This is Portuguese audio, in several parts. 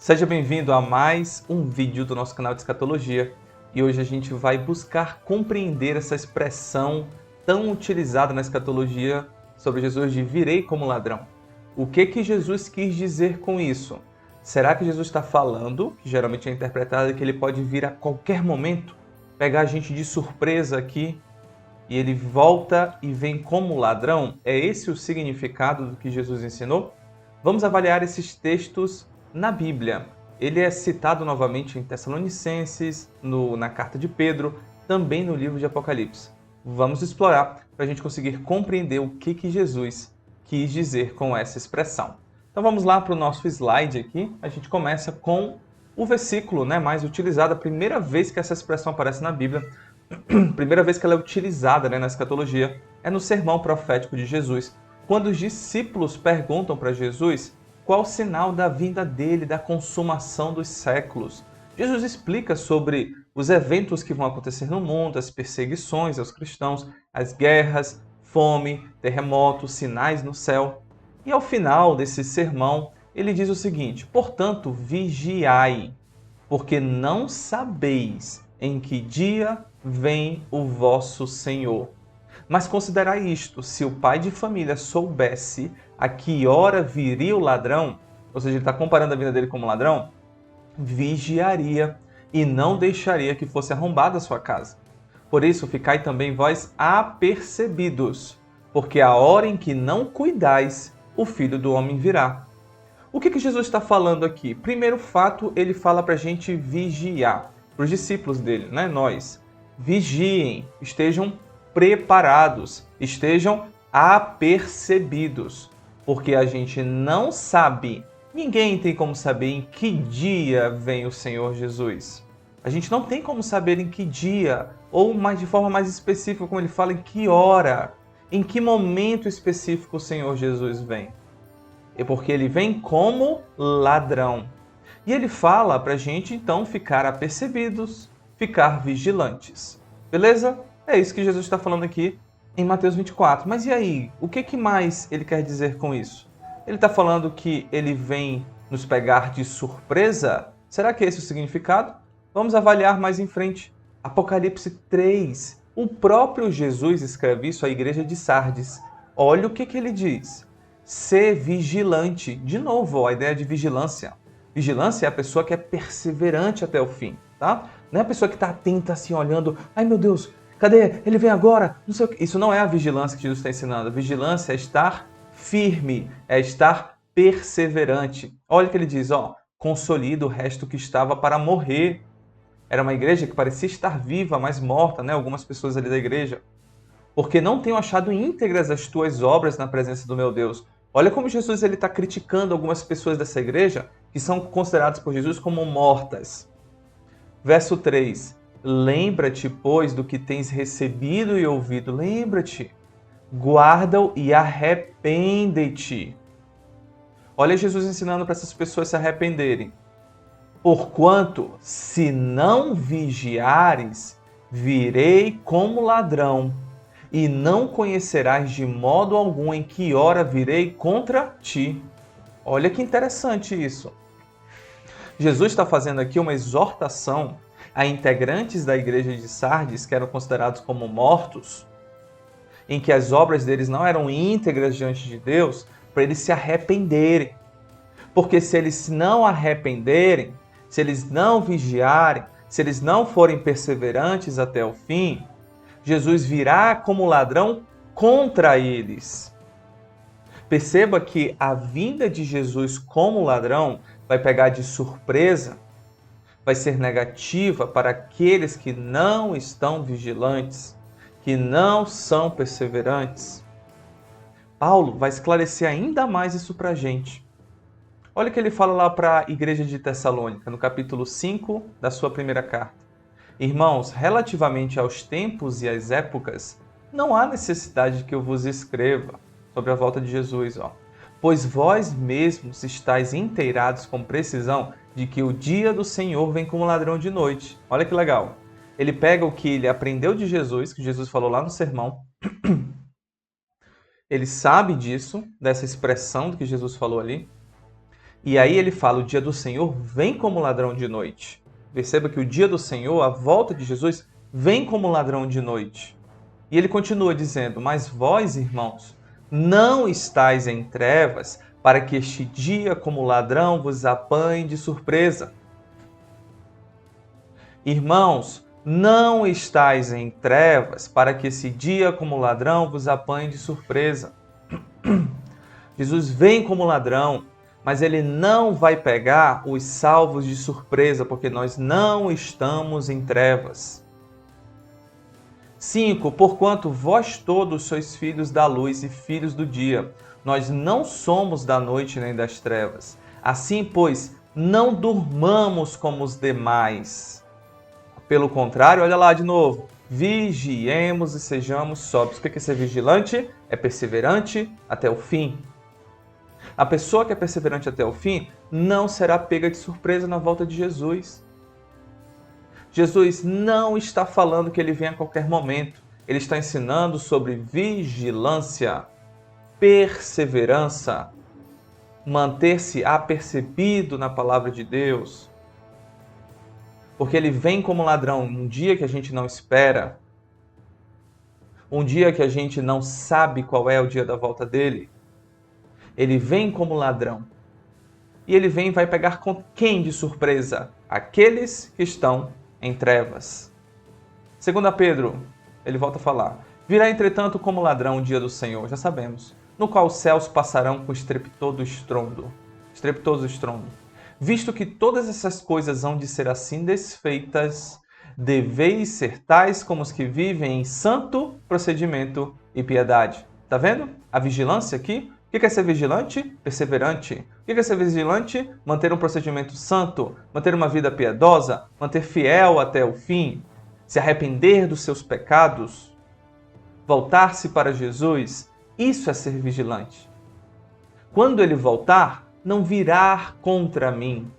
Seja bem-vindo a mais um vídeo do nosso canal de Escatologia e hoje a gente vai buscar compreender essa expressão tão utilizada na Escatologia sobre Jesus de virei como ladrão. O que Jesus quis dizer com isso? Será que Jesus está falando, que geralmente é interpretado, que ele pode vir a qualquer momento, pegar a gente de surpresa aqui e ele volta e vem como ladrão? É esse o significado do que Jesus ensinou? Vamos avaliar esses textos na Bíblia. Ele é citado novamente em Tessalonicenses, na carta de Pedro, também no livro de Apocalipse. Vamos explorar para a gente conseguir compreender o que Jesus quis dizer com essa expressão. Então vamos lá para o nosso slide aqui. A gente começa com o versículo mais utilizado, a primeira vez que essa expressão aparece na Bíblia, primeira vez que ela é utilizada na escatologia, é no sermão profético de Jesus, quando os discípulos perguntam para Jesus qual o sinal da vinda dele, da consumação dos séculos. Jesus explica sobre os eventos que vão acontecer no mundo, as perseguições aos cristãos, as guerras, fome, terremotos, sinais no céu. E ao final desse sermão, ele diz o seguinte: portanto, vigiai, porque não sabeis em que dia vem o vosso Senhor. Mas considerai isto: se o pai de família soubesse a que hora viria o ladrão, ou seja, ele está comparando a vida dele como ladrão, vigiaria e não deixaria que fosse arrombada a sua casa. Por isso, ficai também vós apercebidos, porque a hora em que não cuidais, o Filho do Homem virá. O que Jesus está falando aqui? Primeiro fato, ele fala para a gente vigiar. Para os discípulos dele, nós. Vigiem, estejam preparados, estejam apercebidos, porque a gente não sabe, ninguém tem como saber em que dia vem o Senhor Jesus. A gente não tem como saber em que dia, ou de forma mais específica, como ele fala, em que hora, em que momento específico o Senhor Jesus vem. É porque ele vem como ladrão. E ele fala para a gente, então, ficar apercebidos, ficar vigilantes. Beleza? É isso que Jesus está falando aqui em Mateus 24. Mas e aí? O que mais ele quer dizer com isso? Ele está falando que ele vem nos pegar de surpresa? Será que é esse o significado? Vamos avaliar mais em frente. Apocalipse 3. O próprio Jesus escreve isso à igreja de Sardes. Olha o que ele diz. Ser vigilante. De novo, a ideia de vigilância. Vigilância é a pessoa que é perseverante até o fim, tá? Não é a pessoa que está atenta assim, olhando, ai meu Deus, cadê? Ele vem agora? Não sei o que. Isso não é a vigilância que Jesus está ensinando. A vigilância é estar firme, é estar perseverante. Olha o que ele diz, consolida o resto que estava para morrer. Era uma igreja que parecia estar viva, mas morta, algumas pessoas ali da igreja. Porque não tenho achado íntegras as tuas obras na presença do meu Deus. Olha como Jesus está criticando algumas pessoas dessa igreja que são consideradas por Jesus como mortas. Verso 3. Lembra-te, pois, do que tens recebido e ouvido. Lembra-te. Guarda-o e arrepende-te. Olha Jesus ensinando para essas pessoas se arrependerem. Porquanto, se não vigiares, virei como ladrão, e não conhecerás de modo algum em que hora virei contra ti. Olha que interessante isso. Jesus está fazendo aqui uma exortação a integrantes da igreja de Sardes, que eram considerados como mortos, em que as obras deles não eram íntegras diante de Deus, para eles se arrependerem. Porque se eles não arrependerem, se eles não vigiarem, se eles não forem perseverantes até o fim, Jesus virá como ladrão contra eles. Perceba que a vinda de Jesus como ladrão vai pegar de surpresa, vai ser negativa para aqueles que não estão vigilantes, que não são perseverantes. Paulo vai esclarecer ainda mais isso para a gente. Olha o que ele fala lá para a igreja de Tessalônica, no capítulo 5 da sua primeira carta. Irmãos, relativamente aos tempos e às épocas, não há necessidade que eu vos escreva sobre a volta de Jesus, pois vós mesmos estáis inteirados com precisão de que o dia do Senhor vem como ladrão de noite. Olha que legal. Ele pega o que ele aprendeu de Jesus, que Jesus falou lá no sermão. Ele sabe disso, dessa expressão do que Jesus falou ali. E aí ele fala, o dia do Senhor vem como ladrão de noite. Perceba que o dia do Senhor, a volta de Jesus, vem como ladrão de noite. E ele continua dizendo, mas vós, irmãos, não estáis em trevas, para que este dia como ladrão vos apanhe de surpresa. Irmãos, não estáis em trevas, para que esse dia como ladrão vos apanhe de surpresa. Jesus vem como ladrão, mas ele não vai pegar os salvos de surpresa, porque nós não estamos em trevas. 5. Porquanto vós todos sois filhos da luz e filhos do dia. Nós não somos da noite nem das trevas. Assim, pois, não durmamos como os demais. Pelo contrário, olha lá de novo. Vigiemos e sejamos sóbrios. O que é ser vigilante? É perseverante até o fim. A pessoa que é perseverante até o fim não será pega de surpresa na volta de Jesus. Jesus não está falando que ele vem a qualquer momento. Ele está ensinando sobre vigilância, perseverança, manter-se apercebido na palavra de Deus. Porque ele vem como ladrão um dia que a gente não espera, um dia que a gente não sabe qual é o dia da volta dele. Ele vem como ladrão. E ele vem e vai pegar com quem de surpresa? Aqueles que estão em trevas. 2 Pedro, ele volta a falar. Virá, entretanto, como ladrão o dia do Senhor, já sabemos, no qual os céus passarão com estrepitoso estrondo. Visto que todas essas coisas hão de ser assim desfeitas, deveis ser tais como os que vivem em santo procedimento e piedade. Tá vendo? A vigilância aqui. O que é ser vigilante? Perseverante. O que é ser vigilante? Manter um procedimento santo, manter uma vida piedosa, manter fiel até o fim, se arrepender dos seus pecados, voltar-se para Jesus. Isso é ser vigilante. Quando ele voltar, não virá contra mim.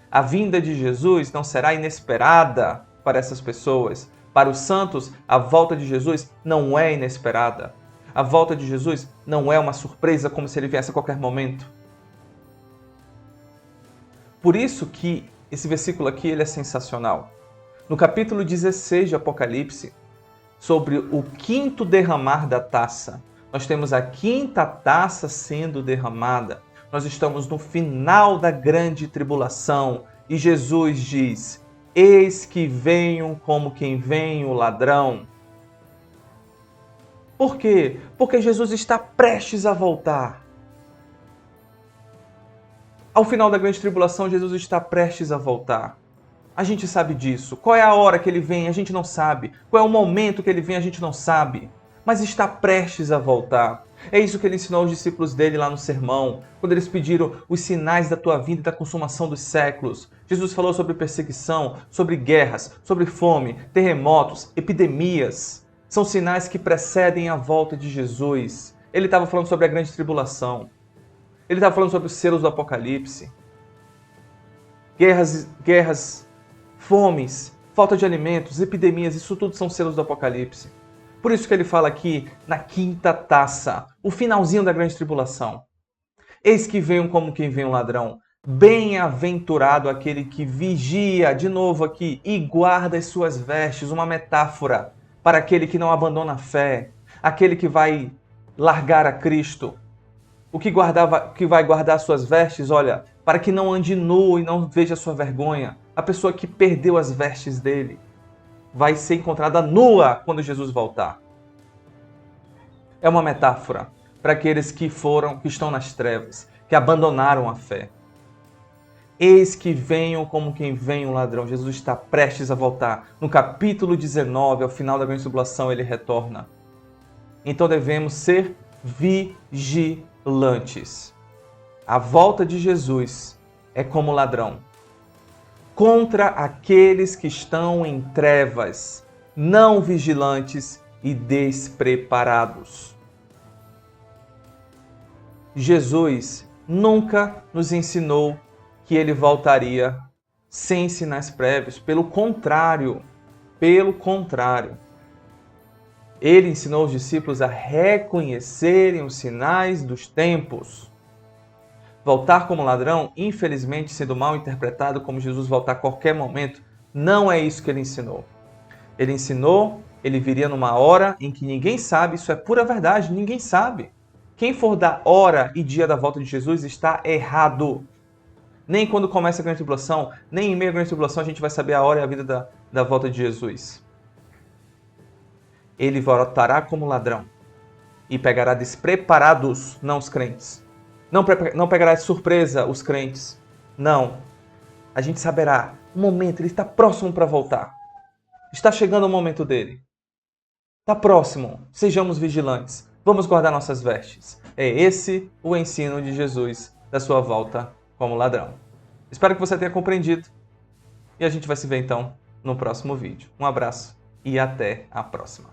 A vinda de Jesus não será inesperada para essas pessoas. Para os santos, a volta de Jesus não é inesperada. A volta de Jesus não é uma surpresa como se ele viesse a qualquer momento. Por isso que esse versículo aqui ele é sensacional. No capítulo 16 de Apocalipse, sobre o quinto derramar da taça, nós temos a quinta taça sendo derramada. Nós estamos no final da grande tribulação e Jesus diz, eis que venho como quem vem o ladrão. Por quê? Porque Jesus está prestes a voltar. Ao final da grande tribulação, Jesus está prestes a voltar. A gente sabe disso. Qual é a hora que ele vem? A gente não sabe. Qual é o momento que ele vem? A gente não sabe. Mas está prestes a voltar. É isso que ele ensinou aos discípulos dele lá no sermão, quando eles pediram os sinais da tua vinda e da consumação dos séculos. Jesus falou sobre perseguição, sobre guerras, sobre fome, terremotos, epidemias. São sinais que precedem a volta de Jesus. Ele estava falando sobre a grande tribulação. Ele estava falando sobre os selos do Apocalipse. Guerras, fomes, falta de alimentos, epidemias, isso tudo são selos do Apocalipse. Por isso que ele fala aqui na quinta taça, o finalzinho da grande tribulação. Eis que venham como quem vem um ladrão. Bem-aventurado aquele que vigia, de novo aqui, e guarda as suas vestes, uma metáfora para aquele que não abandona a fé, aquele que vai largar a Cristo. O que vai guardar suas vestes, olha, para que não ande nu e não veja sua vergonha. A pessoa que perdeu as vestes dele vai ser encontrada nua quando Jesus voltar. É uma metáfora para aqueles que estão nas trevas, que abandonaram a fé. Eis que venham como quem vem um ladrão. Jesus está prestes a voltar. No capítulo 19, ao final da grande tribulação, ele retorna. Então devemos ser vigilantes. A volta de Jesus é como ladrão. Contra aqueles que estão em trevas, não vigilantes e despreparados. Jesus nunca nos ensinou que ele voltaria sem sinais prévios. Pelo contrário. Ele ensinou os discípulos a reconhecerem os sinais dos tempos. Voltar como ladrão, infelizmente, sendo mal interpretado como Jesus voltar a qualquer momento, não é isso que ele ensinou. Ele ensinou, ele viria numa hora em que ninguém sabe, isso é pura verdade, ninguém sabe. Quem for da hora e dia da volta de Jesus está errado. Nem quando começa a grande tribulação, nem em meio à grande tribulação a gente vai saber a hora e a vida da volta de Jesus. Ele voltará como ladrão e pegará despreparados, não os crentes. Não pegará de surpresa os crentes. Não. A gente saberá. O momento, ele está próximo para voltar. Está chegando o momento dele. Está próximo. Sejamos vigilantes. Vamos guardar nossas vestes. É esse o ensino de Jesus da sua volta como ladrão. Espero que você tenha compreendido. E a gente vai se ver então no próximo vídeo. Um abraço e até a próxima.